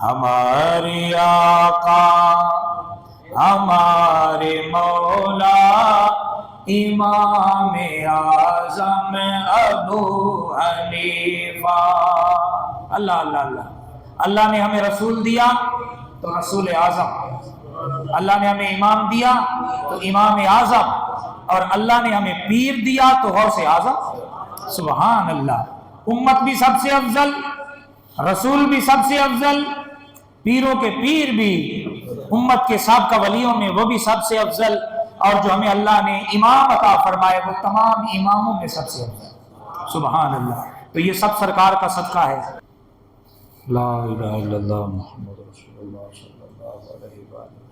ہمارے آقا ہمارے مولا امام اعظم ابو حنیفہ۔ اللہ اللہ اللہ، اللہ نے ہمیں رسول دیا تو رسول اعظم، اللہ نے ہمیں امام دیا تو امام اعظم، اور اللہ نے ہمیں پیر دیا تو غوث اعظم۔ سبحان اللہ، امت بھی سب سے افضل، رسول بھی سب سے افضل، پیروں کے پیر بھی امت کے سابقہ ولیوں میں وہ بھی سب سے افضل، اور جو ہمیں اللہ نے امام عطا فرمائے وہ تمام اماموں میں سب سے افضل۔ سبحان اللہ، تو یہ سب سرکار کا صدقہ ہے۔ لا الہ الا اللہ محمد رسول اللہ صلی اللہ علیہ وسلم۔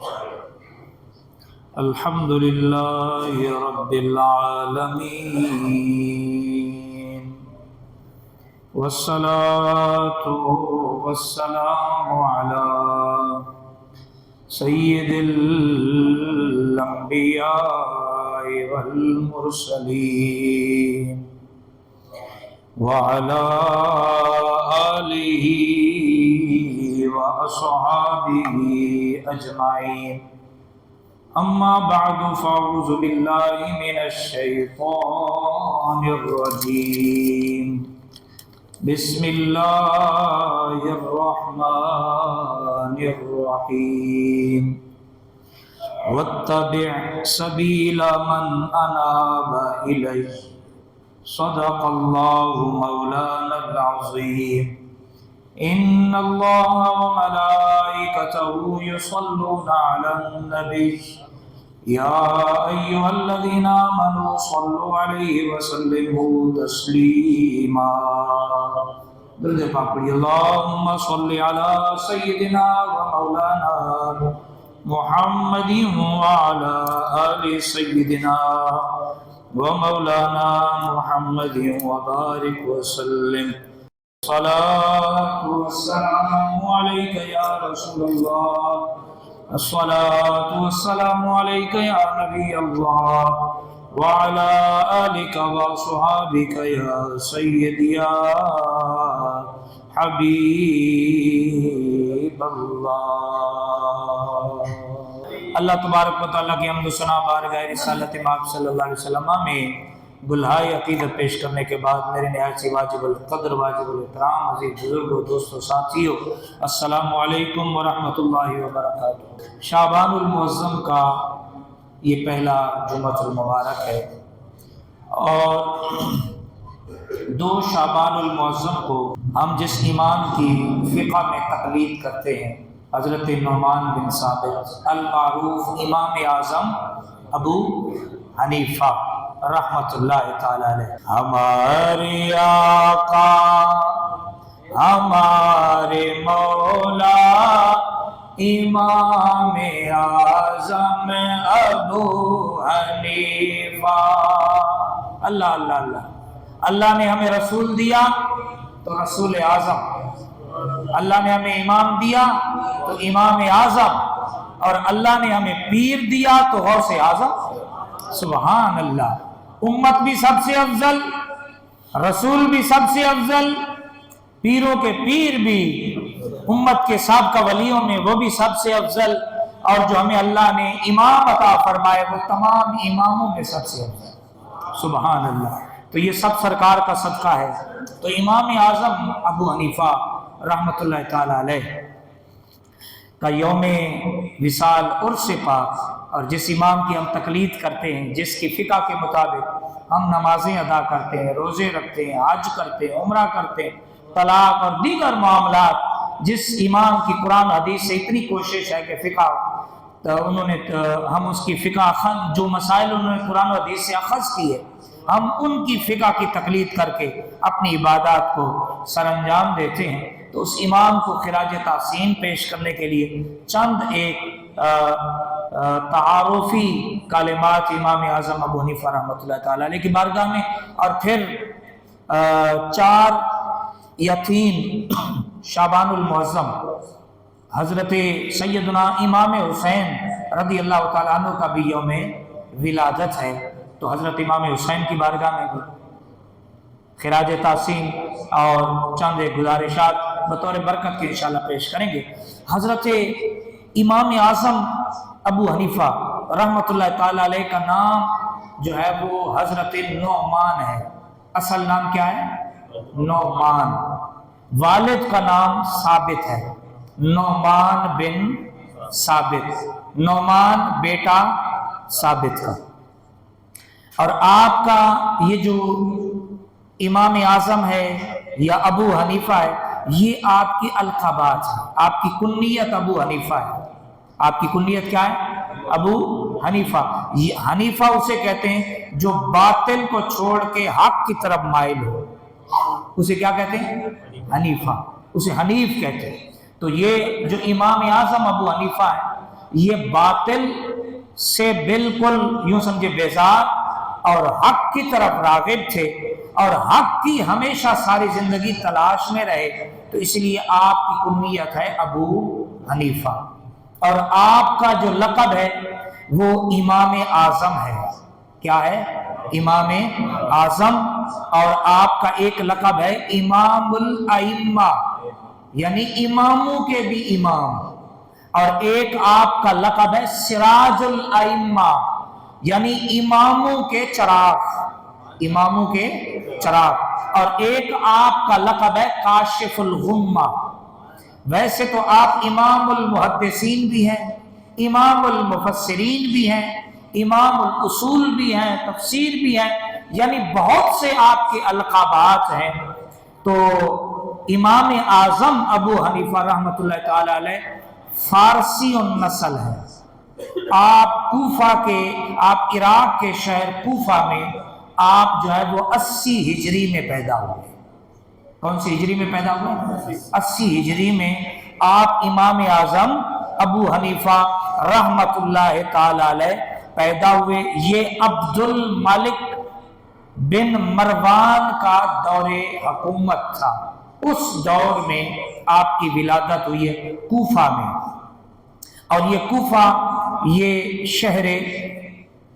الحمد للہ رب العالمین، والصلاة والسلام علی سید الانبیاء والمرسلین وعلی آلہ واصحابہ اجمعین، اما بعد فاعوذ باللہ من الشیطان الرجیم، بسم اللہ الرحمن الرحیم، واتبع سبیل من اناب الی، صدق اللہ مولانا العظیم۔ ان اللہ وملائکتہ یصلون علی النبی، یا ایھا الذین آمنوا صلوا علیہ وسلموا تسلیما۔ درود پاک پڑھیے، اللہم صل علی سیدنا ومولانا محمد وعلی آل سیدنا ومولانا محمد وبارک وسلم۔ الصلاة والسلام علیک یا رسول اللہ، الصلاة والسلام علیک یا نبی اللہ، وعلی آلک وصحابک یا سیدی یا حبیب اللہ۔ اللہ تبارک و تعالیٰ کی حمد و ثنا بارگاہ رسالت مآب صلی اللہ علیہ وسلم میں بلہائے عقیدت پیش کرنے کے بعد میرے نہایت سی واجب القدر واجب الاحترام عزیز بزرگوں دوستوں ساتھیوں، السلام علیکم ورحمۃ اللہ وبرکاتہ۔ شعبان المعظم کا یہ پہلا جمعہ المبارک ہے، اور 2 شعبان المعظم کو ہم جس امام کی فقہ میں تقلید کرتے ہیں، حضرت نعمان بن ثابت المعروف امام اعظم ابو حنیفہ رحمت اللہ تعالی علیہ، ہمارے آقا ہمارے مولا امام اعظم ابو حنیفہ۔ اللہ اللہ اللہ، اللہ نے ہمیں رسول دیا تو رسول اعظم، اللہ نے ہمیں امام دیا تو امام اعظم، اور اللہ نے ہمیں پیر دیا تو غوث اعظم۔ سبحان اللہ، امت بھی سب سے افضل، رسول بھی سب سے افضل، پیروں کے پیر بھی امت کے سابقہ ولیوں میں وہ بھی سب سے افضل، اور جو ہمیں اللہ نے امام عطا فرمائے وہ تمام اماموں میں سب سے افضل۔ سبحان اللہ، تو یہ سب سرکار کا صدقہ ہے۔ تو امام اعظم ابو حنیفہ رحمت اللہ تعالی علیہ کا یوم وصال عرس پاک، اور جس امام کی ہم تقلید کرتے ہیں، جس کی فقہ کے مطابق ہم نمازیں ادا کرتے ہیں، روزے رکھتے ہیں، حج کرتے ہیں، عمرہ کرتے ہیں، طلاق اور دیگر معاملات، جس امام کی قرآن حدیث سے اتنی کوشش ہے کہ فقہ ہم اس کی فقہ جو مسائل انہوں نے قرآن حدیث سے اخذ کی ہے، ہم ان کی فقہ کی تقلید کر کے اپنی عبادات کو سر انجام دیتے ہیں۔ تو اس امام کو خراج تحسین پیش کرنے کے لیے چند ایک تعارفی کلمات امام اعظم ابو حنیفہ رحمۃ اللہ تعالی علیہ کی بارگاہ میں، اور پھر 4 یا 3 شعبان المعظم حضرت سیدنا امام حسین رضی اللہ تعالیٰ عنہ کا بھی یوم ولادت ہے، تو حضرت امام حسین کی بارگاہ میں بھی خراج تحسین اور چند گزارشات बतौर बरकत के इंशाल्लाह पेश करेंगे। हज़रत इमाम आज़म अबू हनीफा रहमतुल्लाह ताला अलैह का नाम जो है वो हज़रत नौमान है। असल नाम क्या है? नौमान। वालिद का नाम साबित है, नौमान बिन साबित, नौमान बेटा साबित का। और आपका ये जो इमाम आज़म है या अबू हनीफा है, ये आपकी अलक़ाबात है, आपकी कुन्नियत अबू हनीफा है। आपकी कुन्नियत क्या है? अबू हनीफा। ये हनीफा उसे कहते हैं जो बातिल को छोड़ के हक की तरफ माइल हो, उसे क्या कहते हैं? हनीफा। उसे हनीफ कहते हैं। तो ये जो इमाम आज़म अबू हनीफा है, ये बातिल से बिल्कुल यूं समझे बेजार और हक की तरफ राग़िब थे और हक की हमेशा सारी जिंदगी तलाश में रहे, तो इसलिए आपकी कुन्नियत है अबू हनीफा। और आपका जो लक़ब है वो इमाम आज़म है। क्या है? इमाम आज़म। और आपका एक लक़ब है इमामुल अइम्मा, यानी इमामों के भी इमाम। और एक आपका लक़ब है सिराजुल अइम्मा, यानी इमामों के चराग, इमामों के चराग। और एक आपका लक़ब है काशिफुल गुम्मा। वैसे तो आप इमामुल मुहद्दिसीन भी हैं, इमामुल मुफस्सिरीन भी हैं, इमामुल उसूल भी हैं, तफसीर भी हैं, यानी बहुत से आपके अलक़ाबात हैं। तो इमाम आज़म अबू हनीफा रहमतुल्लाह ताला अलैह फारसी नस्ल है। आप कूफा के, आप इराक के शहर कूफा में आप जो है वो 80 हिजरी में पैदा हुए। कौन सी हिजरी में पैदा हुए? 80 हिजरी में आप इमाम आज़म अबू हनीफा रहमतुल्लाह ताला अलैह पैदा हुए। ये अब्दुल मालिक बिन मरवान का दौरे हुकूमत था, उस दौर में आपकी विलादत हुई है कूफा में। और ये कूफा ये शहर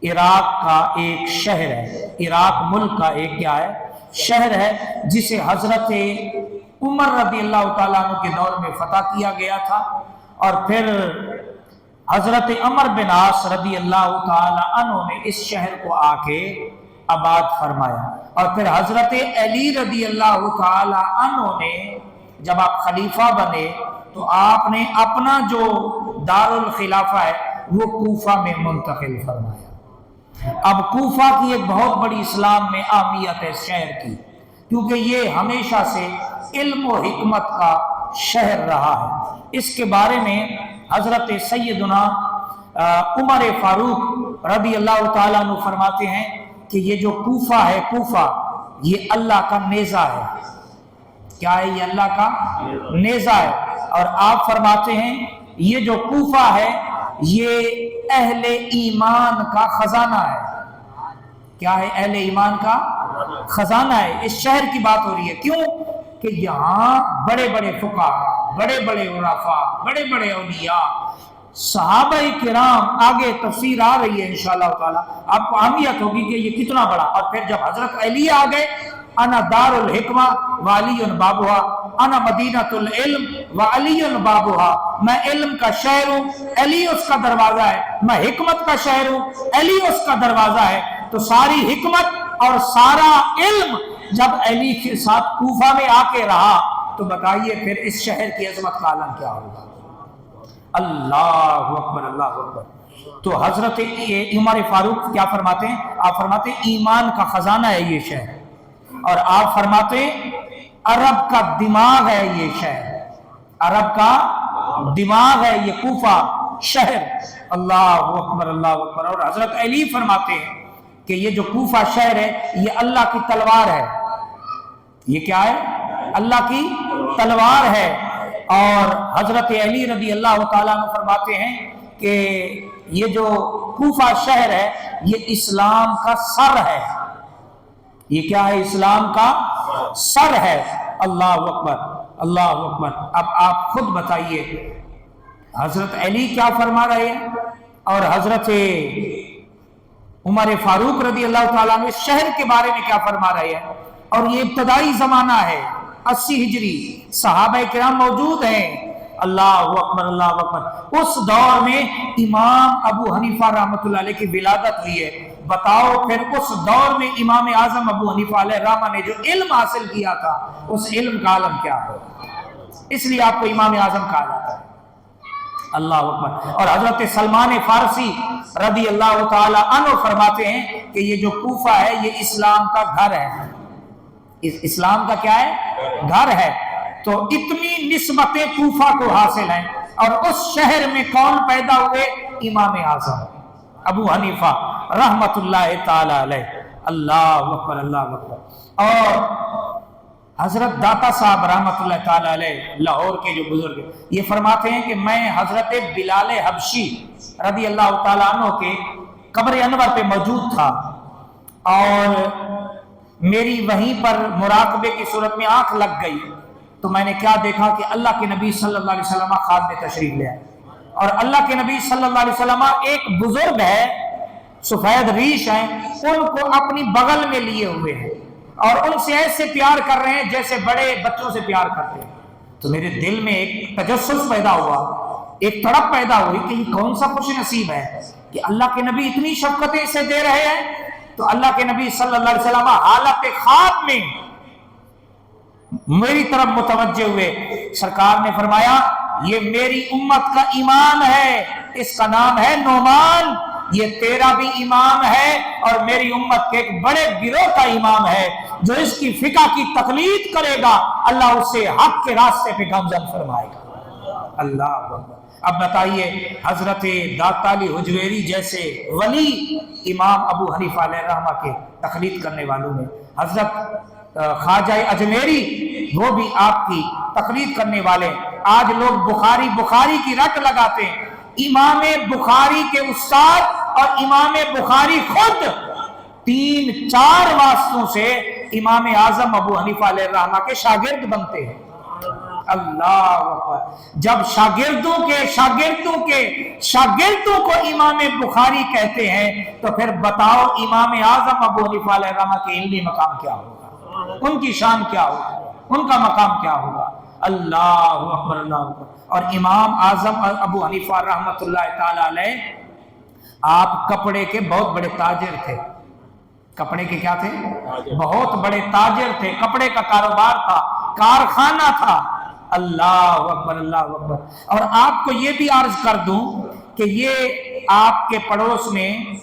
इराक का एक शहर है, इराक मुल्क का एक क्या है? शहर है, जिसे हजरत उमर रज़ी अल्लाह ताला अन्हु के दौर में फतह किया गया था। और फिर हजरत अमर बिन आस रज़ी अल्लाह ताला अन्हु ने इस शहर को आके आबाद फरमाया। और फिर हजरत अली रज़ी अल्लाह ताला अन्हु ने, जब आप खलीफा बने तो आपने अपना जो दारुल खिलाफा है वो कूफा में मुंतकिल फरमाया। अब कूफा की एक बहुत बड़ी इस्लाम में अहमियत है शहर की, क्योंकि ये हमेशा से इल्म और हिकमत का शहर रहा है। इसके बारे में हजरत सैयदना उमर फारूक रज़ी अल्लाह ताला अन्हु फरमाते हैं कि ये जो कूफा है, कूफा ये अल्लाह का नेज़ा है। क्या है? ये अल्लाह का नेज़ा है। और आप फरमाते हैं ये जो कूफा है ये अहले ईमान का खजाना है। क्या है? अहले ईमान का खजाना है। इस शहर की बात हो रही है। क्यों? कि यहाँ बड़े बड़े फुक़हा, बड़े बड़े उलफ़ा, बड़े बड़े औलिया, सहाबाए किराम, आगे तफसीर आ रही है इंशाअल्लाह ताला, आपको अहमियत होगी कि ये कितना बड़ा। और फिर जब हजरत अली आ गए, अना दारुल हिकमा व अलीयुन बाबुहा, अना मदीनतुल इल्म व अलीयुन बाबुहा, मैं इल्म का शहर हूँ, अली उसका दरवाजा है। मैं हिकमत का शहर हूँ, अली उसका दरवाजा है। तो सारी हिकमत और सारा इल्म जब अली के साथ कूफा में आके रहा, तो बताइए फिर इस शहर की अजमत का आलम क्या होगा? अल्लाहु अकबर, अल्लाहु अकबर। तो हजरत उमर फारूक क्या फरमाते हैं? आप फरमाते हैं ईमान का खजाना है ये शहर। और आप फरमाते अरब का दिमाग है ये शहर, अरब का दिमाग है ये कूफा शहर। अल्लाहु अकबर, अल्लाहु अकबर। और हजरत अली फरमाते हैं कि ये जो कूफा शहर है ये अल्लाह की तलवार है। ये क्या है? अल्लाह की तलवार है। और हजरत अली रज़ी अल्लाह ताला अन्हु फरमाते हैं कि ये जो कूफा शहर है ये इस्लाम का सर है। ये क्या है? इस्लाम का सर है। अल्लाह अकबर, अल्लाह अकबर। अब आप खुद बताइए हजरत अली क्या फरमा रहे हैं और हजरत उमर फारूक रज़ी अल्लाह ताला अन्हु इस शहर के बारे में क्या फरमा रहे हैं। और ये इब्तदाई जमाना है, 80 हिजरी, सहाबा किराम मौजूद हैं। अल्लाह अकबर, अल्लाह अकबर। उस दौर में इमाम अबू हनीफा रहमतुल्लाह अलैह की विलादत हुई है। बताओ फिर उस दौर में इमाम आजम अबू हनीफा अलैह रहमा ने जो इल्म हासिल किया था, उस इल्म का आलम क्या हो, इसलिए आपको इमाम आजम कहा जाता है। अल्लाह अकबर। और हजरत सलमान फारसी रदी अल्लाह ताला अन्हु फरमाते हैं कि ये जो कूफा है ये इस्लाम का घर है। इस्लाम का क्या है? घर है। तो इतनी निस्बतें कूफा को हासिल हैं। और उस शहर में कौन पैदा हुए? इमाम आजम अबू हनीफा रहमतुल्लाह ताला अलैह। अल्लाह अकबर, अल्लाह अकबर। और हजरत दाता साहब रहमतुल्लाह ताला अलैह लाहौर के जो बुजुर्ग, ये फरमाते हैं कि मैं हजरत बिलाल हबशी रदी अल्लाह ताला अन्हु के कब्र अनवर पे मौजूद था और मेरी वहीं पर मुराकबे की सूरत में आंख लग गई। तो मैंने क्या देखा कि अल्लाह के नबी सल्लल्लाहु अलैहि वसल्लम ख्वाब में तशरीफ ले आए और अल्लाह के नबी सल्लल्लाहु अलैहि वसल्लम एक बुजुर्ग है, सफेद रीश हैं, उनको अपनी बगल में लिए हुए हैं और उनसे ऐसे प्यार कर रहे हैं जैसे बड़े बच्चों से प्यार करते हैं। तो मेरे दिल में एक तजस्सुस पैदा हुआ, एक तड़प पैदा हुई कि कौन सा खुश नसीब है कि अल्लाह के नबी इतनी शफकतें इसे दे रहे हैं। तो अल्लाह के नबी सल्लल्लाहु अलैहि वसल्लम हालत ख्वाब में मेरी तरफ मुतवज्जे हुए। सरकार ने फरमाया ये मेरी उम्मत का इमाम है, इसका नाम है नोमान, ये तेरा भी इमाम है और मेरी उम्मत के एक बड़े गिरोह का इमाम है। जो इसकी फिका की तकलीद करेगा अल्लाह उससे हक के रास्ते पे गामजन फरमाएगा। अल्लाह। अब बताइए हजरत दाताली हुजवेरी जैसे वली इमाम अबू हनीफा अलैह रहमा के तकलीद करने वालों में, हजरत ख्वाजा अजमेरी वो भी आपकी तकलीद करने वाले। आज लोग बुखारी की रट लगाते हैं। इमाम बुखारी के उस्ताद और इमाम बुखारी खुद 3-4 वास्तों से इमाम आजम अबू हनीफा अलैह रहमा के शागिर्द बनते हैं। अल्लाह। जब शागिर्दों को इमाम बुखारी कहते हैं तो फिर बताओ इमाम आजम अबू हनीफा अलैह रहमा के इल्मी मकाम क्या होगा, उनकी शान क्या होगा, उनका मकाम क्या होगा। अल्लाह अकबर, अल्लाह अकबर। और इमाम आजम अबू हनीफा रहमतुल्लाह ताला अलैह आप कपड़े के बहुत बड़े ताजिर थे। कपड़े के क्या थे? बहुत बड़े ताजिर थे। कपड़े का कारोबार था, कारखाना था। अल्लाह अकबर, अल्लाह अकबर। और आपको ये भी अर्ज कर दूं कि ये आपके पड़ोस में,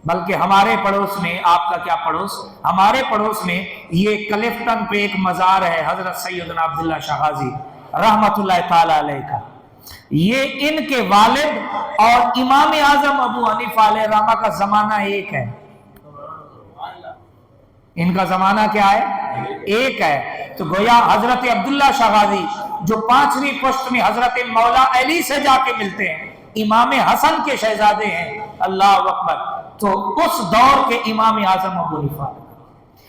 बल्कि हमारे पड़ोस में, आपका क्या पड़ोस, हमारे पड़ोस में ये क्लिफ्टन पे एक मजार है हजरत सैयदना अब्दुल्ला शाह गाजी रहमतुल्लाह ताला अलैह का। ये इनके वालिद और इमाम आजम अबू हनीफा अलैह रहमा का जमाना एक है। इनका जमाना क्या है? एक है। तो गोया हजरत अब्दुल्ला शाह गाजी जो 5वीं पुश्त में हजरत मौला अली से जाके मिलते हैं, इमाम हसन के शहजादे हैं। अल्लाह अकबर। तो उस दौर के इमाम आजम अबू हनीफा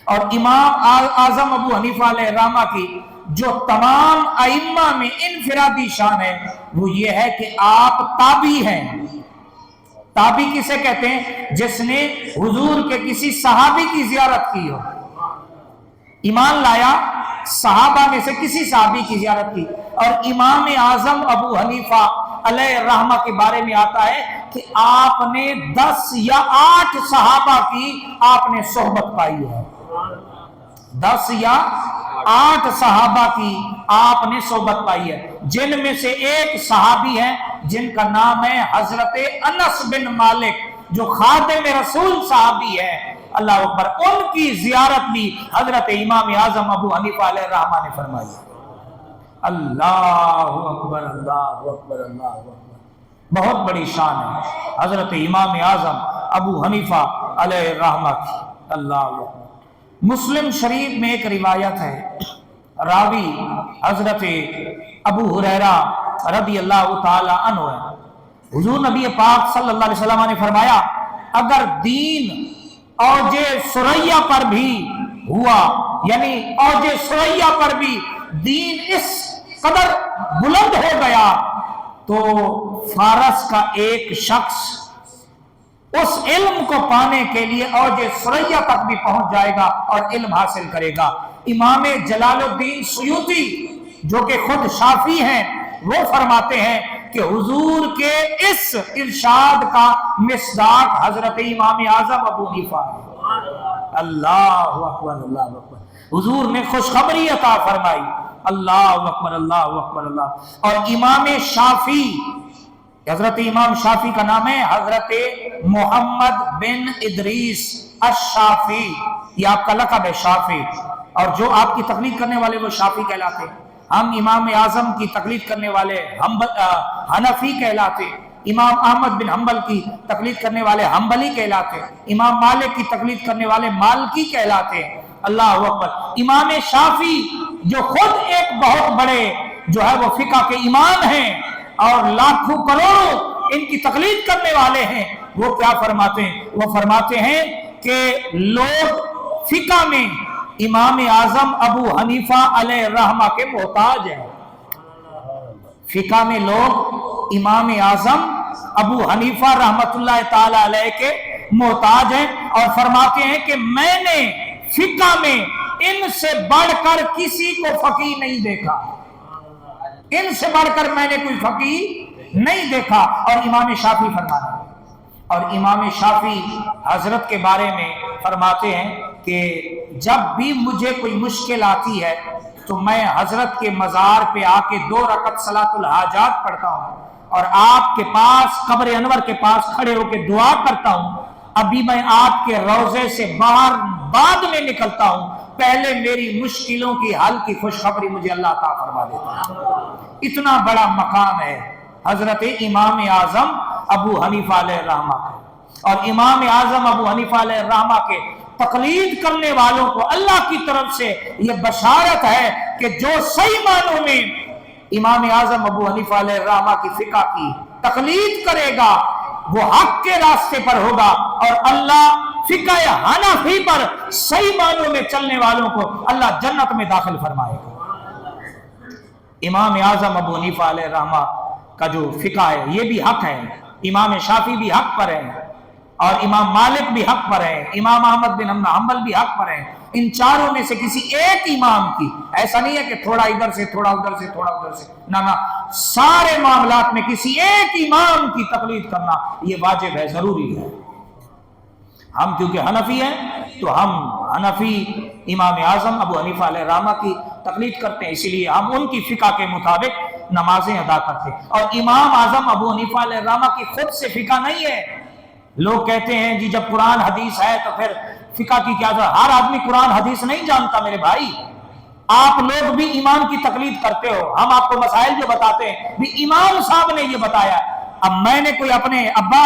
और इमाम आजम अबू हनीफा अलैह रहमा की जो तमाम अइम्मा में इनफिरादी शान है वो ये है कि आप ताबी हैं। ताबी किसे कहते हैं? जिसने हुजूर के किसी सहाबी की जियारत की हो, ईमान लाया, सहाबा में से किसी सहाबी की जियारत की। और इमाम आजम अबू हनीफा अलैह रहमा के बारे में आता है कि आपने 10 या 8 सहाबा की आपने सोहबत पाई है। 10 या 8 सहाबा की आपने सोहबत पाई है, जिनमें से एक सहाबी है जिनका नाम है हजरत अनस बिन मालिक, जो खादिम रसूल सहाबी है। अल्लाह अकबर। उनकी जियारत भी हजरत इमाम आजम अबू हनीफा अलैह रहमा ने फरमाई। अल्लाह अकबर, अल्लाह अकबर, अल्लाह अकबर। बहुत बड़ी शान है हजरत इमाम आजम अबू हनीफा अलैह रहमा की। अल्लाह अकबर। मुस्लिम शरीफ में एक रिवायत है, रावी हजरत अबू हुरैरा रदी अल्लाह ताला अन्हु है। हुजूर नबी पाक सल्लल्लाहु अलैहि वसल्लम ने फरमाया अगर दीन औजे सुरैया पर भी हुआ, यानी औजे सुरैया पर भी दीन इस कदर बुलंद हो गया तो फारस का एक शख्स उस इल्म को पाने के लिए औज सुरैया तक भी पहुंच जाएगा और इल्म हासिल करेगा। इमाम जलालुद्दीन सुयूती जो कि खुद शाफी हैं, वो फरमाते हैं कि हुजूर के इस इरशाद का मिस्दाक हजरत इमाम आजम अबू हनीफा है। अल्लाहु अकबर, अल्लाहु अकबर। हुजूर ने खुशखबरी अता फरमाई। अल्लाहु अकबर, अल्लाहु अकबर, अल्लाह। और इमाम शाफी, हजरत इमाम शाफी का नाम है हजरत मोहम्मद बिन इदरीस अश-शाफी, ये आपका लक़ब है शाफी। और जो आपकी तकलीद करने वाले वो शाफी कहलाते हैं। हम इमाम आजम की तकलीद करने वाले हनफी कहलाते। इमाम अहमद बिन हम्बल की तकलीद करने वाले हम्बली कहलाते। इमाम मालिक की तकलीद करने वाले मालकी कहलाते। अल्लाह अकबर। इमाम शाफी जो खुद एक बहुत बड़े जो है वो फिका के इमाम हैं और लाखों करोड़ों इनकी तकलीद करने वाले हैं, वो क्या फरमाते हैं? वो फरमाते हैं कि लोग फिका में इमाम आजम अबू हनीफा अलैहि रहमा के मोहताज हैं। फिका में लोग इमाम आजम अबू हनीफा रहमतुल्लाह ताला अलैहि के मोहताज हैं और फरमाते हैं कि मैंने फिका में इनसे बढ़कर किसी को फकीह नहीं देखा, इनसे बढ़कर मैंने कोई फकीह नहीं देखा। और इमाम शाफी फरमाते हैं, और इमाम शाफी हजरत के बारे में फरमाते हैं कि जब भी मुझे कोई मुश्किल आती है तो मैं हजरत के मज़ार पे आके 2 रकत सलातुल हाजात पढ़ता हूँ और आपके पास कब्र अनवर के पास खड़े होकर दुआ करता हूँ। अभी मैं आपके रोजे से बाहर बाद में निकलता हूँ, पहले मेरी मुश्किलों की हल की खुशखबरी मुझे अल्लाह ताला फरमा देता है। इतना बड़ा मकाम है हजरत इमाम आजम अबू हनीफा अलैहि रहमा का। और इमाम आजम अबू हनीफा अलैहि रहमा के तकलीद करने वालों को अल्लाह की तरफ से यह बशारत है कि जो सही मानों में इमाम आजम अबू हनीफा अलैहि रहमा की फिका की तकलीद करेगा वो हक के रास्ते पर होगा और अल्लाह फिका हनफी पर सही मानों में चलने वालों को अल्लाह जन्नत में दाखिल फरमाएगा। इमाम आजम अबू हनीफा अलैहि रहमा का जो फिका है ये भी हक है, इमाम शाफी भी हक पर है और इमाम मालिक भी हक पर है, इमाम अहमद बिन हम्बल भी हक पर है। इन चारों में से किसी एक इमाम की, ऐसा नहीं है कि थोड़ा इधर से थोड़ा उधर से थोड़ा उधर से, ना ना, सारे मामलात में किसी एक इमाम की तकलीद करना ये वाजिब है, जरूरी है। हम क्योंकि हनफी हैं तो हम हनफी इमाम आजम अबू हनीफा अलैहि रहमा की तकलीद करते हैं, इसीलिए हम उनकी फिका के मुताबिक नमाजें अदा करते हैं। और इमाम आजम अबू हनीफा अलैहि रहमा की खुद से फिका नहीं है। लोग कहते हैं जी जब कुरान हदीस है तो फिर फिका की क्या जरूरत? हर आदमी कुरान हदीस नहीं जानता मेरे भाई। आप लोग भी इमाम की तकलीद करते हो, हम आपको मसाइल जो बताते हैं भी इमाम साहब ने ये बताया। अब मैंने कोई अपने अब्बा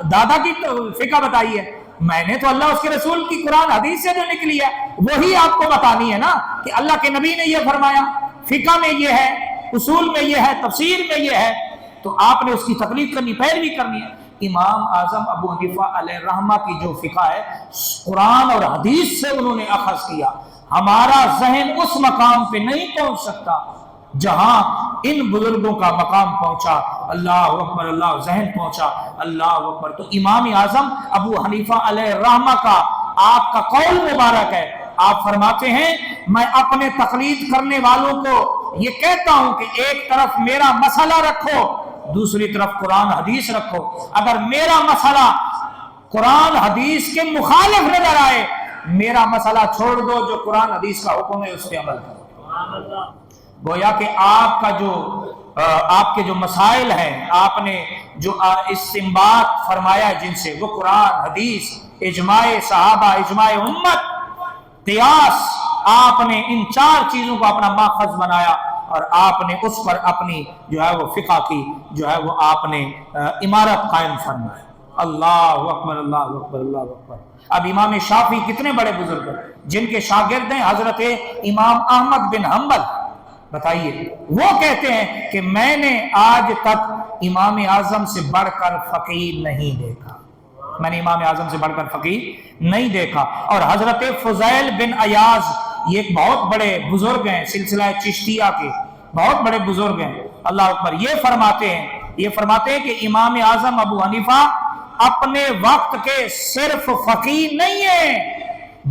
दादा की फिका बताई है? मैंने तो अल्लाह उसके रसूल की कुरान हदीस से जो निकली है वही आपको बतानी है ना कि अल्लाह के नबी ने ये फरमाया, फिका में ये है, उसूल में ये है, तफसीर में ये है, तो आपने उसकी तकलीद करनी, पैरवी करनी है। इमाम आजम अबू हनीफा अलैहि रहमा की जो फिका है कुरान और हदीस से उन्होंने अखज़ किया। हमारा जहन उस मकाम पे नहीं पहुंच सकता जहां इन बुजुर्गों का मकाम पहुंचा। अल्लाह अकबर, अल्लाह, जहन पहुंचा। अल्लाह अकबर। तो इमाम आजम अबू हनीफा अलैहि रहमा का आपका कौल मुबारक है। आप फरमाते हैं मैं अपने तकलीद करने वालों को ये कहता हूं कि एक तरफ मेरा मसला रखो, दूसरी तरफ कुरान हदीस रखो। अगर मेरा मसला कुरान हदीस के मुखालिफ नजर आए, मेरा मसला छोड़ दो, जो कुरान हदीस का हुक्म है उस पर अमल करो। गोया कि आपका जो आपके जो मसाइल हैं, आपने जो इस्तिंबात फरमाया है जिनसे, वो कुरान हदीस, इजमाए सहाबा, इजमाए उम्मत, कियास, आपने इन 4 चीजों को अपना माखज़ बनाया और आपने उस पर अपनी जो है वो फिका की जो है वो आपने इमारत कायम फरमाई। अल्लाह अकबर, अल्लाह अकबर, अल्लाह अकबर। अब इमाम शाफी कितने बड़े बुजुर्ग हैं जिनके शागिर्द हैं हजरत इमाम अहमद बिन हम्बल। बताइए, वो कहते हैं कि मैंने आज तक इमाम आजम से बढ़कर फकीह नहीं देखा, मैंने इमाम आजम से बढ़कर फकीह नहीं देखा। और हजरत फुज़ैल बिन अयाज, ये एक बहुत बड़े बुजुर्ग हैं, सिलसिला चिश्तिया के बहुत बड़े बुजुर्ग हैं। अल्लाह अकबर। ये फरमाते हैं कि इमाम आजम अबू हनीफा اپنے وقت کے صرف فقیہ نہیں ہیں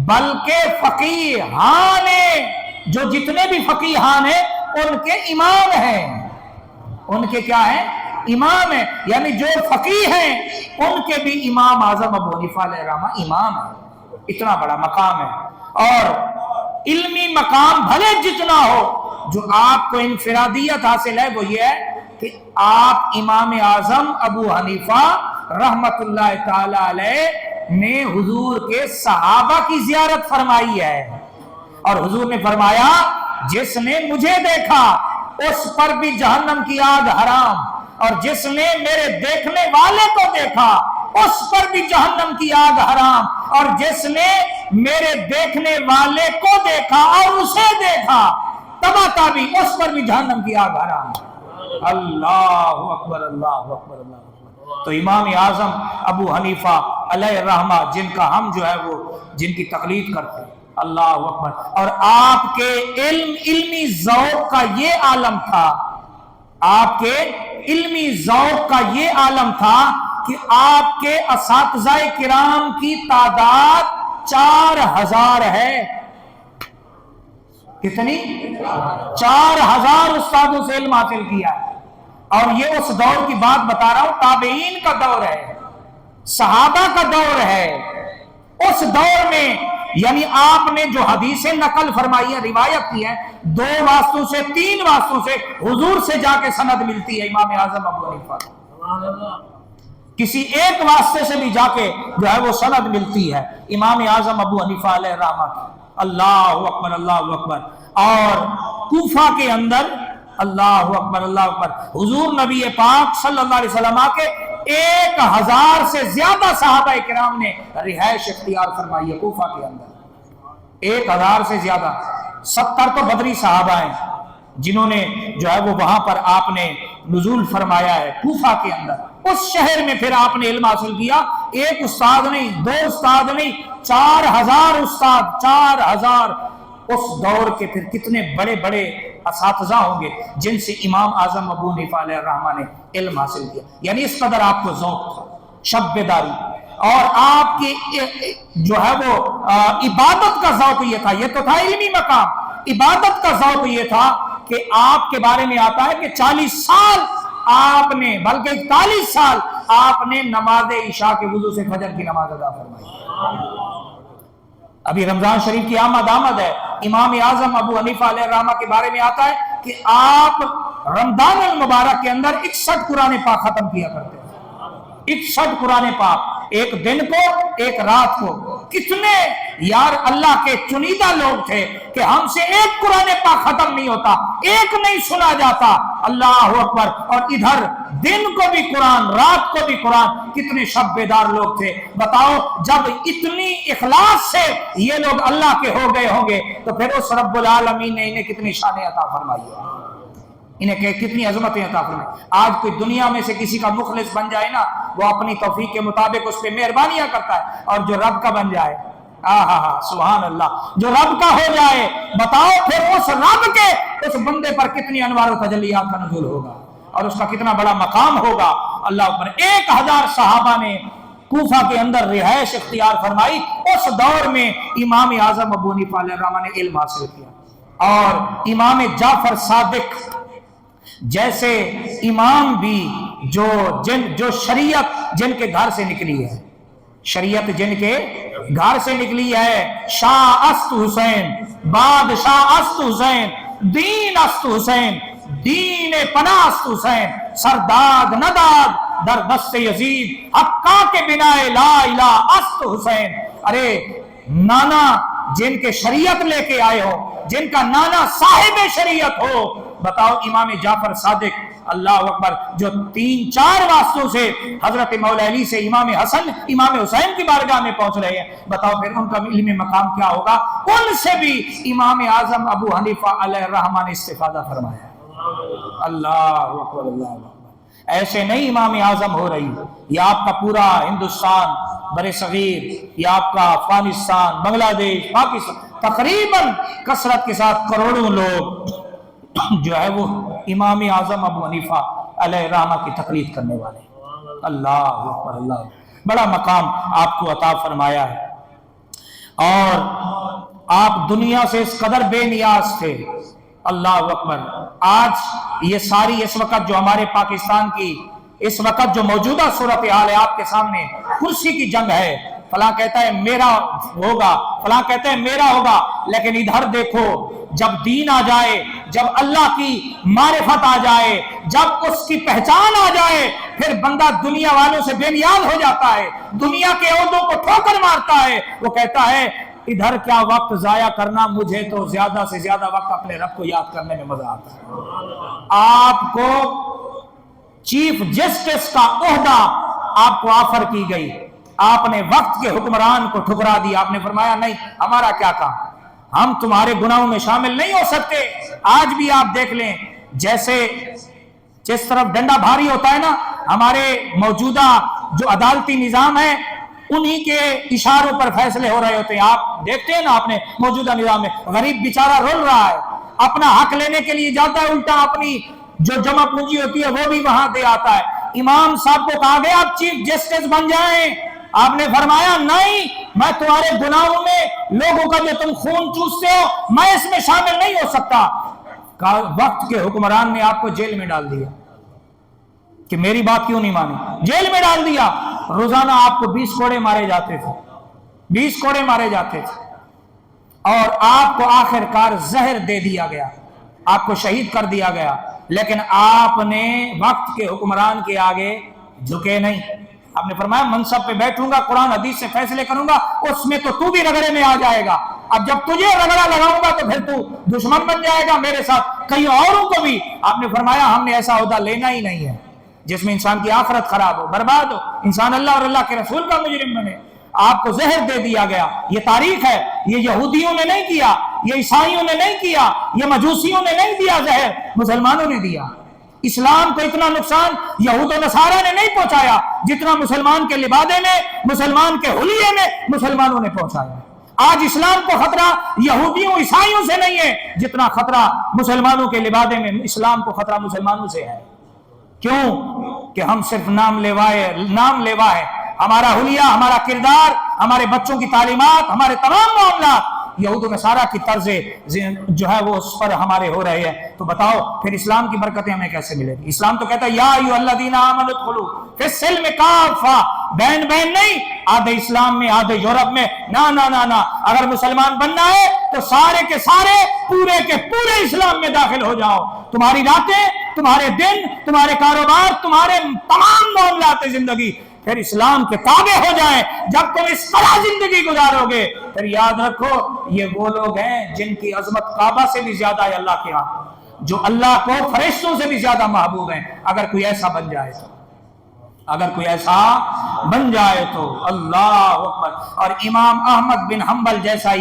بلکہ فقیہان ہیں، جو جتنے بھی فقیہان ہیں ان کے امام ہیں، ان کے کیا ہیں؟ امام ہیں، یعنی جو فقیہ ہیں ان کے بھی امام اعظم ابو حنیفہ علیہ رحمہ امام ہے۔ اتنا بڑا مقام ہے، اور علمی مقام بھلے جتنا ہو، جو آپ کو انفرادیت حاصل ہے وہ یہ ہے کہ آپ امام اعظم ابو حنیفہ رحمت اللہ تعالی علیہ نے حضور کے صحابہ کی زیارت فرمائی ہے، اور حضور نے فرمایا جس نے مجھے دیکھا اس پر بھی جہنم کی آگ حرام، اور جس نے میرے دیکھنے والے کو دیکھا اس پر بھی جہنم کی آگ حرام، اور جس نے میرے دیکھنے والے کو دیکھا اور اسے دیکھا تبا تابی اس پر بھی جہنم کی آگ حرام۔ اللہ اکبر، اللہ اکبر، اللہ اکبر۔ تو امام اعظم ابو حنیفہ علیہ الرحمہ جن کا ہم جو ہے وہ جن کی تقلید کرتے ہیں، اللہ اکبر، اور آپ کے علمی ذوق کا یہ عالم تھا، آپ کے علمی ذوق کا یہ عالم تھا کہ آپ کے اساتذہ کرام کی تعداد 4000 ہے۔ کتنی؟ 4000 استادوں سے علم حاصل کیا ہے، اور یہ اس دور کی بات بتا رہا ہوں، تابعین کا دور ہے، صحابہ کا دور ہے۔ اس دور میں یعنی آپ نے جو حدیثیں نقل فرمائی ہے، روایت کی ہے، 2 واسطوں سے 3 واسطوں سے حضور سے جا کے سند ملتی ہے امام اعظم ابو حنیفہ، کسی ایک واسطے سے بھی جا کے جو ہے وہ سند ملتی ہے امام اعظم ابو حنیفہ علیہ الرحمہ کی۔ اللہ اکبر، اللہ اکبر۔ اور کوفہ کے اندر، اللہ اکبر، اللہ اکبر، حضور نبی پاک صلی اللہ علیہ وسلم کے 1000 سے زیادہ صحابہ کرام نے رہائش اختیار فرمائی ہے کوفہ کے اندر، 1000 سے زیادہ۔ 70 تو بدری صحابہ ہیں جنہوں نے جو ہے وہ وہاں پر آپ نے نزول فرمایا ہے کوفہ کے اندر۔ اس شہر میں پھر آپ نے علم حاصل کیا، 1 استاد نہیں، 2 استاد نہیں، 4000 استاد، 4000۔ اس دور کے پھر کتنے بڑے بڑے اساتذہ ہوں گے جن سے امام اعظم ابو حنیفہ علیہ الرحمہ نے علم حاصل کیا، یعنی اس قدر آپ کو ذوق تھا، شب بیداری، اور آپ کی جو ہے وہ عبادت کا ذوق یہ تھا، یہ تو تھا علمی مقام، عبادت کا ذوق یہ تھا کہ آپ کے بارے میں آتا ہے کہ 40 سال آپ نے، بلکہ 41 سال آپ نے نماز عشاء کے وضو سے فجر کی نماز ادا فرمائی۔ ابھی رمضان شریف کی آمد ہے، امام اعظم ابو حنیفہ علیہ الرحمہ کے بارے میں آتا ہے کہ آپ رمضان المبارک کے اندر 61 قرآن پاک ختم کیا کرتے ہیں، 61 قرآن پاک، ایک دن کو ایک رات کو۔ کتنے یار اللہ کے چنیدہ لوگ تھے کہ ہم سے ایک قرآن پاک ختم نہیں ہوتا، ایک نہیں سنا جاتا، اللہ اکبر، اور ادھر دن کو بھی قرآن، رات کو بھی قرآن۔ کتنے شب بیدار لوگ تھے، بتاؤ جب اتنی اخلاص سے یہ لوگ اللہ کے ہو گئے ہوں گے تو پھر اس رب العالمین نے انہیں کتنی شانیں عطا فرمائی ہے، انہیں کتنی عظمتیں عطا فرمائی۔ آج کوئی دنیا میں سے کسی کا مخلص بن جائے نا، وہ اپنی توفیق کے مطابق اس پہ مہربانیاں کرتا ہے، اور جو رب کا بن جائے، سبحان اللہ، جو رب کا ہو جائے، بتاؤ پھر اس رب کے اس بندے پر کتنی انوار و تجلیات کا نزول ہوگا، اور اس کا کتنا بڑا مقام ہوگا۔ اللہ اکبر۔ 1000 صحابہ نے کوفہ کے اندر رہائش اختیار فرمائی، اس دور میں امام اعظم ابو حنیفہ علیہ الرحمہ نے علم حاصل کیا، اور امام جعفر صادق جیسے امام بھی جو شریعت جن کے گھر سے نکلی ہے، شریعت جن کے گھر سے نکلی ہے، شاہ است حسین، بادشاہ است حسین، دین است حسین، دین پناہ است حسین، سرداد نداد در دست یزید، حقا کے بنا لا الہ است حسین۔ ارے نانا جن کے شریعت لے کے آئے ہو، جن کا نانا صاحب شریعت ہو، بتاؤ امام جعفر صادق، اللہ اکبر، جو 3-4 واسطوں سے حضرت مولا علی سے امام حسن، امام حسین کی بارگاہ میں پہنچ رہے ہیں، بتاؤ پھر ان کا علمی مقام کیا ہوگا۔ ان سے بھی امام اعظم ابو حنیفہ علیہ الرحمہ نے استفادہ فرمایا۔ اللہ اکبر، اللہ اکبر۔ ایسے نہیں امام اعظم ہو رہی، یہ آپ کا پورا ہندوستان، بر صغیر، یہ آپ کا افغانستان، بنگلہ دیش، پاکستان، تقریباً کثرت کے ساتھ کروڑوں لوگ جو ہے وہ امام اعظم ابو حنیفہ علیہ الرحمہ کی تقلید کرنے والے۔ اللہ اکبر، اللہ اکبر۔ बड़ा मकाम आपको अता फरमाया है। और आप दुनिया से इस कदर बेनियाज थे, अल्लाह अकबर। आज ये सारी इस वक्त जो हमारे पाकिस्तान की इस वक्त जो मौजूदा सूरत हाल है आपके सामने, कुर्सी की जंग है। फलां कहता है मेरा होगा, फलां कहते हैं मेरा होगा, लेकिन इधर देखो, जब दीन आ जाए, जब अल्लाह की मारिफत आ जाए, जब उसकी पहचान आ जाए, फिर बंदा दुनिया वालों से बेनियाज हो जाता है, दुनिया के ओहदों को ठोकर मारता है। वो कहता है इधर क्या वक्त जाया करना, मुझे तो ज्यादा से ज्यादा वक्त अपने रब को याद करने में मजा आता है। आपको चीफ जस्टिस का ओहदा आपको ऑफर की गई, आपने वक्त के हुक्मरान को ठुकरा दिया। आपने फरमाया नहीं, हमारा क्या काम, हम तुम्हारे गुनाहों में शामिल नहीं हो सकते। आज भी आप देख लें, जैसे जिस तरफ डंडा भारी होता है ना, हमारे मौजूदा जो अदालती निजाम है उन्हीं के इशारों पर फैसले हो रहे होते हैं। आप देखते हैं ना अपने मौजूदा निजाम में, गरीब बेचारा रोल रहा है, अपना हक लेने के लिए जाता है, उल्टा अपनी जो जमा पूंजी होती है वो भी वहां दे आता है। इमाम साहब को कहा गया आप चीफ जस्टिस बन जाएं, आपने फरमाया नहीं, मैं तुम्हारे गुनाहों में लोगों का जो तुम खून चूसते हो मैं इसमें शामिल नहीं हो सकता। वक्त के हुक्मरान ने आपको जेल में डाल दिया कि मेरी बात क्यों नहीं मानी, जेल में डाल दिया। रोजाना आपको 20 कोड़े मारे जाते थे, 20 कोड़े मारे जाते थे, और आपको आखिरकार जहर दे दिया गया, आपको शहीद कर दिया गया। लेकिन आपने वक्त के हुक्मरान के आगे झुके नहीं। आपने फरमाया मनसब पे बैठूंगा, कुरान हदीस से फैसले करूंगा, उसमें तो तू भी रगड़े में आ जाएगा। अब जब तुझे रगड़ा लगाऊंगा तो फिर तू दुश्मन बन जाएगा मेरे साथ, कई औरों को भी। आपने फरमाया हमने ऐसा ओहदा लेना ही नहीं है जिसमें इंसान की आखिरत खराब हो, बर्बाद हो, इंसान अल्लाह और अल्लाह के रसूल का मुजरिम बने। आपको जहर दे दिया गया। ये तारीख है, ये यहूदियों ने नहीं किया, ये ईसाइयों ने नहीं किया, ये मजूसियों ने नहीं दिया जहर, मुसलमानों ने दिया। इस्लाम को इतना नुकसान यहूद और नसारा ने नहीं पहुंचाया जितना मुसलमान के लिबादे में, मुसलमान के हुलिये में मुसलमानों ने पहुंचाया। आज इस्लाम को खतरा यहूदियों ईसाइयों से नहीं है जितना खतरा मुसलमानों के लिबादे में इस्लाम को खतरा मुसलमानों से है। क्यों कि हम सिर्फ नाम लेवा है, हमारा हुलिया, हमारा किरदार, हमारे बच्चों की तालीमात, हमारे तमाम मामला यहूद नसारा की तर्ज जो है वो उस पर हमारे हो रहे हैं। तो बताओ फिर इस्लाम की बरकतें हमें कैसे मिलेगी? इस्लाम तो कहता है या अय्युहल्लज़ीना आमनू उदखुलू फिस्सिल्म काफ़ा, बैन नहीं, आधे इस्लाम में आधे यूरोप में, ना ना ना ना। अगर मुसलमान बनना है तो सारे के सारे पूरे के पूरे इस्लाम में दाखिल हो जाओ। तुम्हारी रातें, तुम्हारे दिन, तुम्हारे कारोबार, तुम्हारे तमाम मामलात जिंदगी फिर इस्लाम के ताबे हो जाए। जब तुम इस तरह जिंदगी गुजारोगे फिर याद रखो ये वो लोग हैं जिनकी अजमत काबा से भी ज्यादा है अल्लाह के यहाँ, जो अल्लाह को फरिश्तों से भी ज्यादा महबूब हैं। अगर कोई ऐसा बन जाए तो, अगर कोई ऐसा बन जाए तो अल्लाह अकबर। और इमाम अहमद बिन हंबल जैसा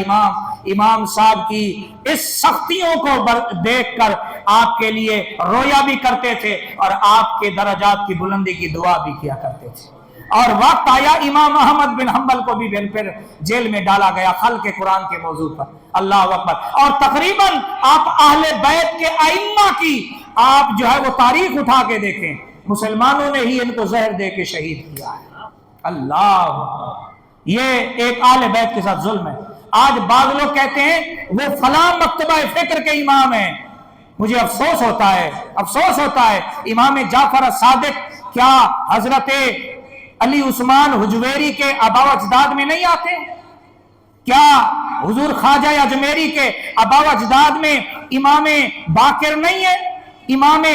इमाम साहब की इस सख्तियों को देखकर आपके लिए रोया भी करते थे और आपके दर्जात की बुलंदी की दुआ भी किया करते थे। और वक्त आया इमाम अहमद बिन हंबल को भी फिर जेल में डाला गया खल के कुरान के मौजू पर, अल्लाह अकबर। और तकरीबन आप अहले बैत के आइम्मा की आप जो है वो तारीख उठा के देखें, मुसलमानों ने ही इनको जहर दे के शहीद किया है। अल्लाह, ये एक अहले बैत के साथ जुल्म है। आज बाद लोग कहते हैं वो फलां मक्तबा फिक्र के इमाम हैं। मुझे अफसोस होता है इमाम जाफर सादिक क्या हजरत अली उस्मान हुजवेरी के आबा अजदाद में नहीं आते? क्या हुजूर ख्वाजा अजमेरी के आबा अजदाद में इमाम बाकिर नहीं है, इमाम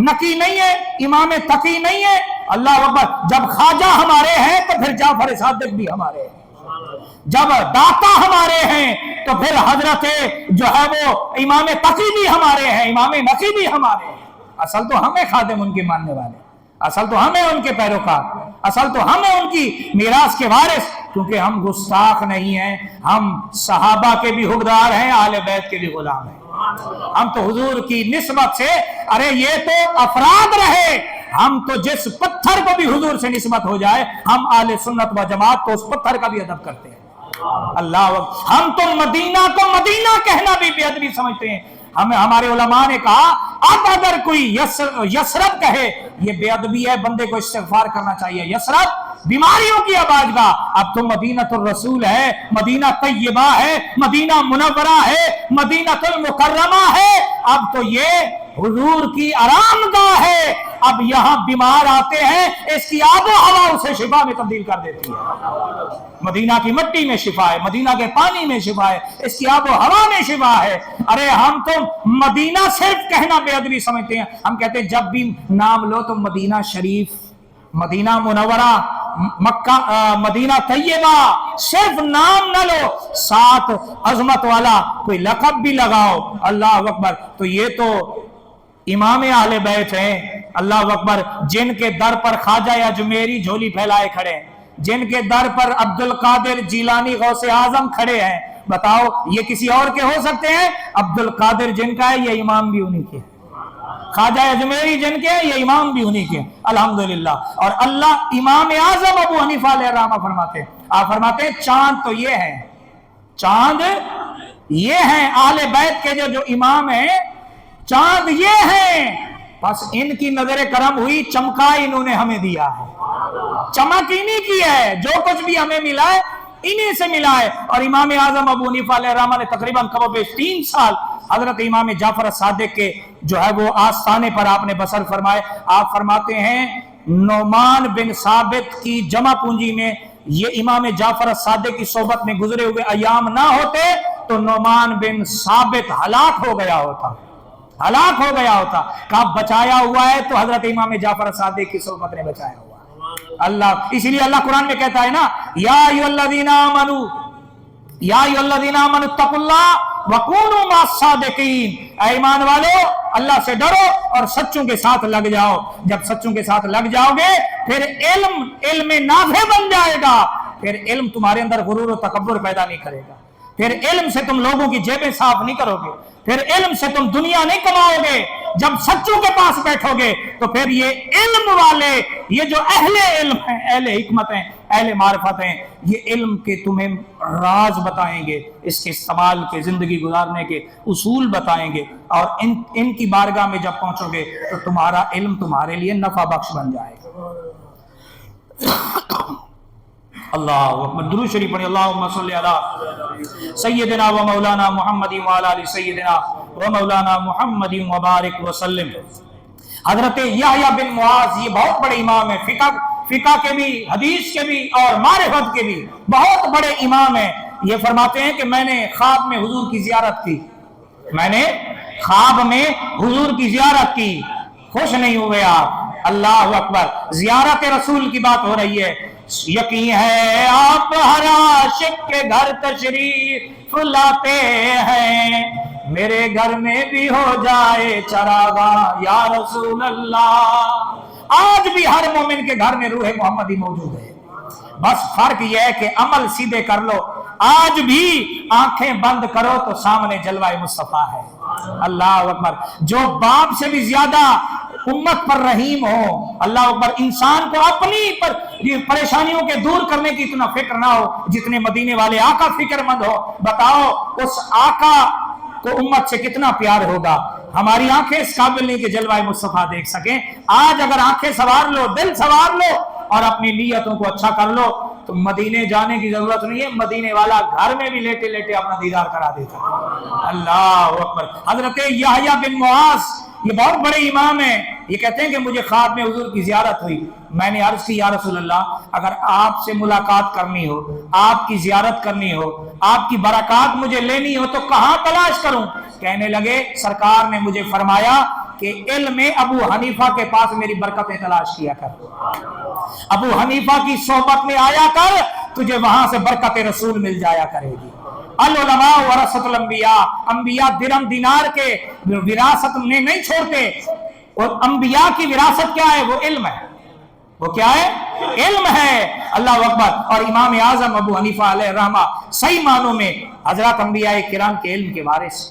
नकी नहीं है, इमाम तकी नहीं है? अल्लाह अकबर। जब ख्वाजा हमारे हैं तो फिर जाफर सादिक भी हमारे हैं, जब दाता हमारे हैं तो फिर हजरत जो है वो इमाम तकी भी हमारे हैं, इमाम नकी भी हमारे हैं। असल तो हमें खादिम उनके मानने वाले, असल तो हमें उनके पैरोकार, असल तो हमें उनकी मीरास के वारिस, क्योंकि हम गुस्ताख नहीं हैं, हम सहाबा के भी हुक्मदार हैं, आले बैत के भी गुलाम हैं। हम तो हुजूर की निस्बत से, अरे ये तो अफराद रहे, हम तो जिस पत्थर को भी हुजूर से निस्बत हो जाए हम आले सुन्नत व जमात तो उस पत्थर का भी अदब करते हैं। अल्लाह, हम तो मदीना को मदीना कहना भी बेअदबी समझते हैं, हमें हमारे उलमा ने कहा अब अगर कोई यसरब कहे, ये बेअदबी है, बंदे को इस्तिग़फ़ार करना चाहिए। यसरब बीमारियों की आबादगाह, अब तो मदीनतुर रसूल है, मदीना तैयबा है, मदीना मुनव्वरा है, मदीनतुल मुकर्रमा है, अब तो ये हुजूर की आरामगाह है। अब यहाँ बीमार आते हैं, इसकी आबो हवा उसे शिफा में तब्दील कर देती है। मदीना की मिट्टी में शिफा है, मदीना के पानी में शिफा है, इसकी आबो हवा में शिफा है। अरे हम तो मदीना सिर्फ कहना बेअदबी समझते हैं। हम कहते हैं जब भी नाम लो तो मदीना शरीफ, मदीना मुनव्वरा, मक्का, मदीना तैयबा, सिर्फ नाम न लो, साथ अजमत वाला कोई लक़ब भी लगाओ। अल्लाह अकबर। तो ये तो इमाम आले बैत हैं, अल्लाह अकबर, जिनके दर पर ख्वाजा अजमेरी झोली फैलाए खड़े हैं, जिनके दर पर अब्दुल कादिर जीलानी गौसे आजम खड़े हैं। बताओ ये किसी और के हो सकते हैं? अब्दुल कादिर जिनका है, ये इमाम भी उन्हीं के, ख्वाजा अजमेरी जिनके हैं, ये इमाम भी उन्हीं के, अल्हम्दुलिल्लाह। और अल्लाह इमाम आजम अबू हनीफा अलैहिर्रहमा फरमाते हैं, आप फरमाते हैं चांद तो ये है, चांद ये हैं, आले बैत के जो इमाम हैं, चांद ये हैं, बस इनकी नजर करम हुई, चमका इन्होंने हमें दिया है, चमक इन्हीं की है, जो कुछ भी हमें मिला है इन्हीं से मिला है। और इमाम आजम अबू हनीफा अलैहिर्रहमा ने तकरीबन करीब 3 साल हजरत इमाम जाफर सादिक के जो है वो आस्थाने पर आपने बसर फरमाए। आप फरमाते हैं नोमान बिन साबित की जमा पूंजी में ये इमाम जाफर सादिक की सोबत में गुजरे हुए अयाम ना होते तो नोमान बिन साबित हलाक हो गया होता, हलाक हो गया होता। कहा बचाया हुआ है तो हजरत इमाम जाफर सादिक की सोबत ने बचाया हुआ अल्लाह। इसलिए अल्लाह कुरान में कहता है ना, या अय्युहल्लज़ीना आमनू, या अय्युहल्लज़ीना आमनू तक़ुल्लाह वकूनू मस्सादिकीन, ऐ ईमान वालो अल्लाह से डरो और सच्चों के साथ लग जाओ। जब सच्चों के साथ लग जाओगे फिर इल्म नाफे बन जाएगा, फिर इल्म तुम्हारे अंदर गुरूर और तकब्बुर पैदा नहीं करेगा, फिर इल्म से तुम लोगों की जेबें साफ नहीं करोगे, फिर इल्म से तुम दुनिया नहीं कमाओगे। जब सच्चों के पास बैठोगे तो फिर ये इल्म वाले, ये जो अहले इल्म हैं, अहले हिकमत हैं, अहले मारिफत हैं, ये इल्म के तुम्हें राज बताएंगे, इसके इस्तेमाल के, जिंदगी गुजारने के उसूल बताएंगे। और इनकी बारगाह में जब पहुंचोगे तो तुम्हारा इल्म तुम्हारे लिए नफा बख्श बन जाएगा। अल्लाह अकबर। दुरूद शरीफ पढ़िए। अल्लाहुम्मा सल्ली अला सय्यिदिना व मौलाना मुहम्मदिन व अला आलि सय्यिदिना व मौलाना मुहम्मदिन व बारिक व सल्लिम। हजरत यहया बिन मुआज ये बहुत बड़े इमाम है, फिका के भी, हदीस के भी और मारिफत के भी बहुत बड़े इमाम हैं। ये फरमाते हैं कि मैंने ख्वाब में हुजूर की जियारत की, मैंने ख्वाब में हुजूर की जियारत की, खुश नहीं हुए आप। अल्लाह अकबर। जियारत रसूल की बात हो रही है। यकीन है आप हर आशिक के घर तशरीफ लाते हैं, मेरे घर में भी हो जाए चरागा या रसूल अल्लाह। आज भी हर मोमिन के घर में रूह मोहम्मदी मौजूद है, बस फर्क यह है कि अमल सीधे कर लो। आज भी आंखें बंद करो तो सामने जलवाए मुस्तफा है। अल्लाह अकबर। जो बाप से भी ज्यादा उम्मत पर रहीम हो, अल्लाह अकबर, इंसान को अपनी परेशानियों के दूर करने की इतना फिक्र ना हो जितने मदीने वाले आका फिक्रमंद हो। बताओ उस आका को उम्मत से कितना प्यार होगा। हमारी आंखें इस काबिल नहीं कि जलवाए मुस्तफा देख सकें। आज अगर आंखें सवार लो, दिल सवार लो और अपनी नीयतों को अच्छा कर लो तो मदीने जाने की जरूरत नहीं है, मदीने वाला घर में भी लेटे लेटे अपना दीदार करा देता है। अल्लाह अकबर। हजरत यहया बिन मुआज ये बहुत बड़े इमाम हैं। ये कहते हैं कि मुझे ख्वाब में हुजूर की जियारत हुई, मैंने अर्ज की या रसूल अल्लाह, अगर आपसे मुलाकात करनी हो, आपकी जियारत करनी हो, आपकी बरकत मुझे लेनी हो तो कहाँ तलाश करूं? कहने लगे सरकार ने मुझे फरमाया कि इल्म अबू हनीफा के पास मेरी बरकतें तलाश किया कर, अबू हनीफा की सोहबत में आया कर, तुझे वहां से बरकत रसूल मिल जाया करेगी। अल-उलमा वरसतुल अंबिया, अंबिया दिरहम दिनार के विरासत में नहीं छोड़ते। और अंबिया की विरासत क्या है? वो इल्म है। वो क्या है? इल्म है। अल्लाह अकबर। और इमाम आजम अबू हनीफा अलैहिर्रहमा सही मानों में हजरत अंबिया किराम के इल्म के वारिस।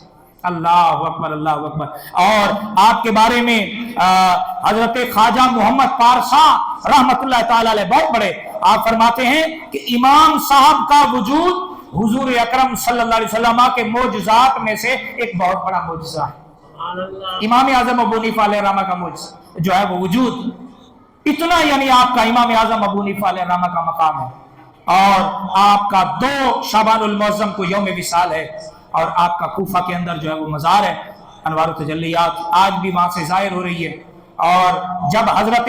अल्लाह अकबर, अल्लाह अकबर। और आपके बारे में हजरत ख्वाजा मोहम्मद पारसा रहमतुल्लाह ताला अलैह बहुत बड़े, आप फरमाते हैं कि इमाम साहब का वजूद हुजूर अकरम सल्लल्लाहु अलैहि वसल्लम के मोजज़ात में से एक बहुत बड़ा मोजज़ा है। इमाम आज़म अबू हनीफा अलैहिर्रहमा का मोजज़ा जो है वो वजूद इतना, यानी आपका इमाम आज़म अबू हनीफा अलैहिर्रहमा का मकाम है, और आपका 2 शाबानुल मुअज़्ज़म को यौम विसाल है, और आपका कूफा के अंदर जो है वो मज़ार है, अनवार व तजल्लियात आज भी वहां से ज़ाहिर हो रही है। और जब हजरत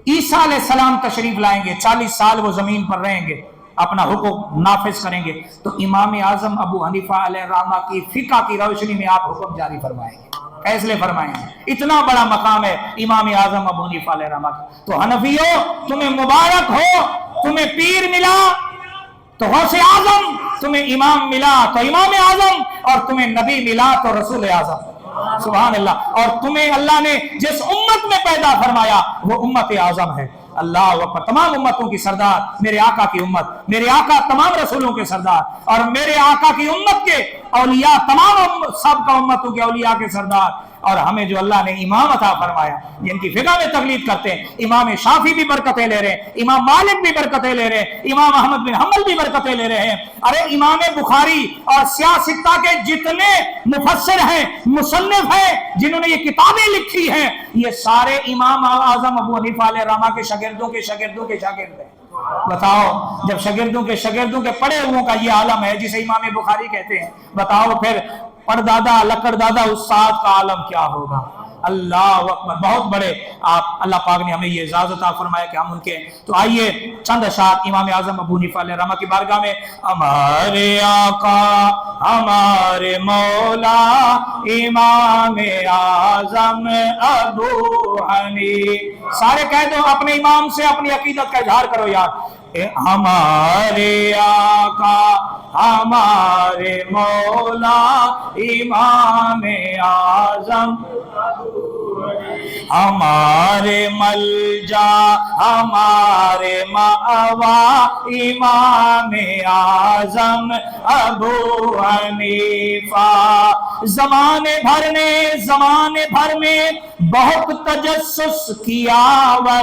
ईसा अलैहिस्सलाम तशरीफ लाएंगे, 40 साल वो जमीन पर रहेंगे, अपना हुक्म नाफिज करेंगे, तो इमाम आज़म अबू हनीफा अलैहिर्रहमा की फिका की रोशनी में आप हुक्म जारी फरमाएंगे, फैसले फरमाएंगे। इतना बड़ा मकाम है इमाम आज़म अबू हनीफा अलैहिर्रहमा का। तो हनफियों, तुम्हें मुबारक हो, तुम्हें पीर मिला तो गौसे आजम, तुम्हें इमाम मिला तो इमाम आजम, और तुम्हें नबी मिला तो रसूल आजम। सुभान अल्लाह। और तुम्हें अल्लाह ने जिस उम्मत में पैदा फरमाया वो उम्मत आजम है। अल्लाह अकबर। तमाम उम्मतों की सरदार मेरे आका की उम्मत, मेरे आका तमाम रसूलों के सरदार, और मेरे आका की उम्मत के औलिया तमाम सबका उम्मतों के औलिया के सरदार। और हमें जो अल्लाह ने इमाम अता फरमाया, जिनकी फिक़ह में तकलीद करते हैं, इमाम शाफी भी बरकतें ले रहे हैं, इमाम मालिक भी बरकतें ले रहे हैं, इमाम अहमद बिन हम्बल भी बरकतें ले रहे हैं। अरे इमाम बुखारी और सियासित्ता के जितने मुफस्सिर हैं, मुसन्निफ हैं, जिन्होंने ये किताबें लिखी हैं, ये सारे इमाम आज़म अबू हनीफा अलैहिर्रहमा के शागिर्दों के शागिर्दों के शागिर्द हैं। बताओ, जब शागिर्दों के पढ़े हुओं का ये आलम है जिसे इमाम बुखारी कहते हैं, बताओ फिर परदादा लकड़दादा उस्ताद का आलम क्या होगा। अल्लाह अकबर। बहुत बड़े आप, अल्लाह पाक ने हमें ये इजाजत फरमाया कि हम उनके। तो आइए चंद अशात इमाम आज़म अबू हनीफा अलैहिर्रहमा की बारगाह में। हमारे आका हमारे मौला इमाम आज़म अबू हनीफा, सारे कह दो अपने इमाम से अपनी अकीदत का इजहार करो यार। हमारे आका हमारे मौला इमाम आज़म, हमारे मलजा हमारे मावा इमाम आज़म अबू हनीफा। ज़माने भर में बहुत तजस्सुस किया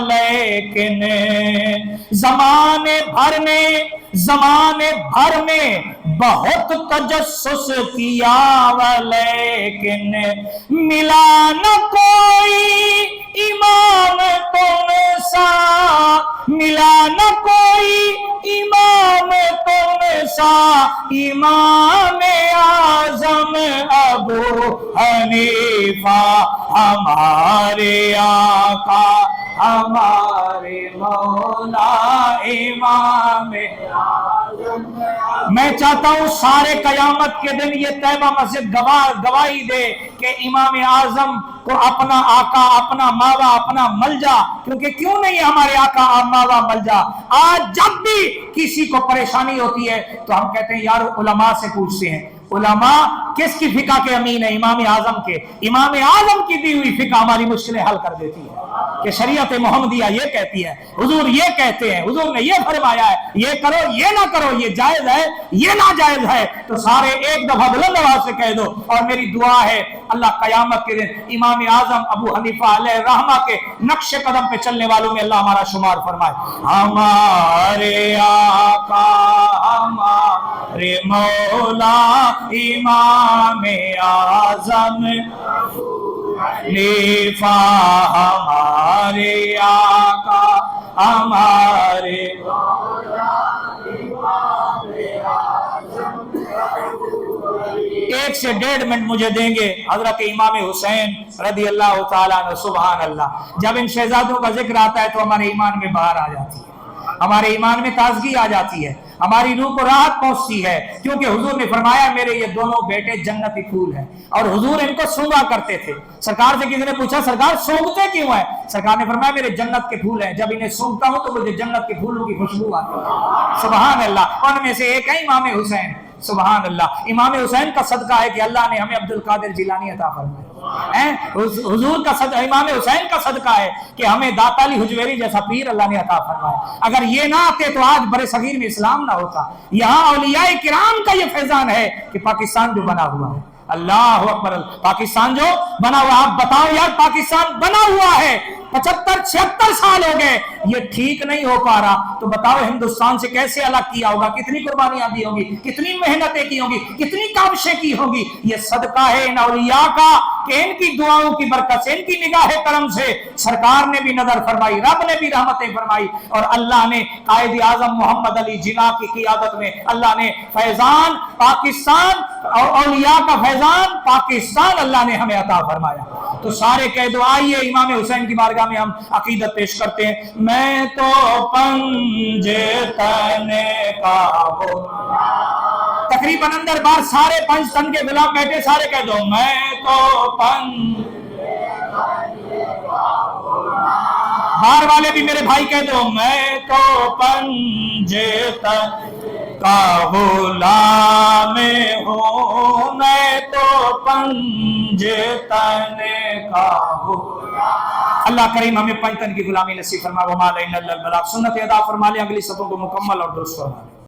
लेकिन ज़माने भर में बहुत तजस्सुस किया लेकिन मिला न कोई इमाम तुमसा, मिला न कोई इमाम तुमसा, इमाम आज़म अबू हनीफा। हमारे आका हमारे मौला इमाम। मैं चाहता हूं सारे कयामत के दिन ये तैबा मस्जिद गवाही दे कि इमाम आज़म को अपना आका, अपना मावा, अपना मलजा, क्योंकि क्यों नहीं हमारे आका मावा मलजा। आज जब भी किसी को परेशानी होती है तो हम कहते हैं यार उलमा से पूछते हैं। उलमा किसकी फिका के अमीन है? इमाम आज़म के। इमाम आज़म की दी हुई फिका हमारी मुश्किलें हल कर देती है कि शरीयत मोहम्मदिया ये कहती है, हुजूर ये कहते हैं, हुजूर ने ये फरमाया है, ये करो ये ना करो, ये जायज है ये ना जायज है। तो सारे एक दफा बुलंद आवाज से कह दो। और मेरी दुआ है अल्लाह कयामत के दिन इमाम आज़म अबू हनीफा अलैहिर्रहमा के नक्श कदम पे चलने वालों में अल्लाह हमारा शुमार फरमाए। हमारे आका हमारे मौला इमाम आज़म हनीफा, हमारे आका हमारे मौला इमाम आज़म। 1 से 1.5 मिनट मुझे देंगे हजरत इमाम हुसैन रदी अल्लाह ताला अन्हु। सुभान अल्लाह। जब इन शहजादों का जिक्र आता है तो हमारे ईमान में बाहर आ जाती है, हमारे ईमान में ताजगी आ जाती है, हमारी रूह को राहत पहुंचती है, क्योंकि हुजूर ने फरमाया मेरे ये दोनों बेटे जन्नती फूल हैं। और हुजूर इनको सूंघा करते थे। सरकार से किसी ने पूछा सरकार सूंघते क्यों है? सरकार ने फरमाया मेरे जन्नत के फूल हैं, जब इन्हें सूंघता हूं तो मुझे जन्नत के फूलों की खुशबू आती है। सुभान अल्लाह। उनमें से एक है इमाम हुसैन। सुभान अल्लाह। इमाम हुसैन का सदका है कि अल्लाह ने हमें अब्दुल कादिर जिलानी अता फरमाया। हुजूर का सदका, इमाम हुसैन का सदका है कि हमें दाता अली हुजवेरी जैसा पीर अल्लाह ने अता फरमाया। अगर ये ना आते तो आज बड़े सगीर में इस्लाम ना होता। यहाँ औलियाए किराम का ये फैजान है कि पाकिस्तान जो बना हुआ है, अल्लाह अकबर, पाकिस्तान जो बना हुआ, आप बताओ यार पाकिस्तान बना हुआ है 75-76 साल हो गए, ये ठीक नहीं हो पा रहा, तो बताओ हिंदुस्तान से कैसे अलग किया होगा, कितनी कुर्बानियां दी होंगी, कितनी मेहनतें की होंगी, कितनी काविशें की होंगी। ये सदका है इन औलिया का कि इनकी दुआओं की बरकत से, इनकी निगाह करम से सरकार ने भी नजर फरमाई, रब ने भी रहमतें फरमाई, और अल्लाह ने कायद आजम मोहम्मद अली जिना की क़ियादत में अल्लाह ने फैजान पाकिस्तान और औलिया का फैजान पाकिस्तान अल्लाह ने हमें अता फरमाया। तो सारे कह दो, आइए इमाम हुसैन की बारगाह में हम अकीदत पेश करते हैं। मैं तो पंजे तने का हो, तकरीबन अंदर बार सारे पंज तन के गुलाम बैठे, सारे कह दो मैं तो बाहर वाले भी मेरे भाई कह दो मैं तो पंजे तन का गुलाम हूँ, मैं तो पंजे तने का हूँ। अल्लाह करीम हमें पंज तन की गुलामी नसीब फरमा। वमा अलैना इल्लल बलाग। सुन्नत अदा फरमा ले, अगली सबों को मुकम्मल और दुरुस्त फरमा ले।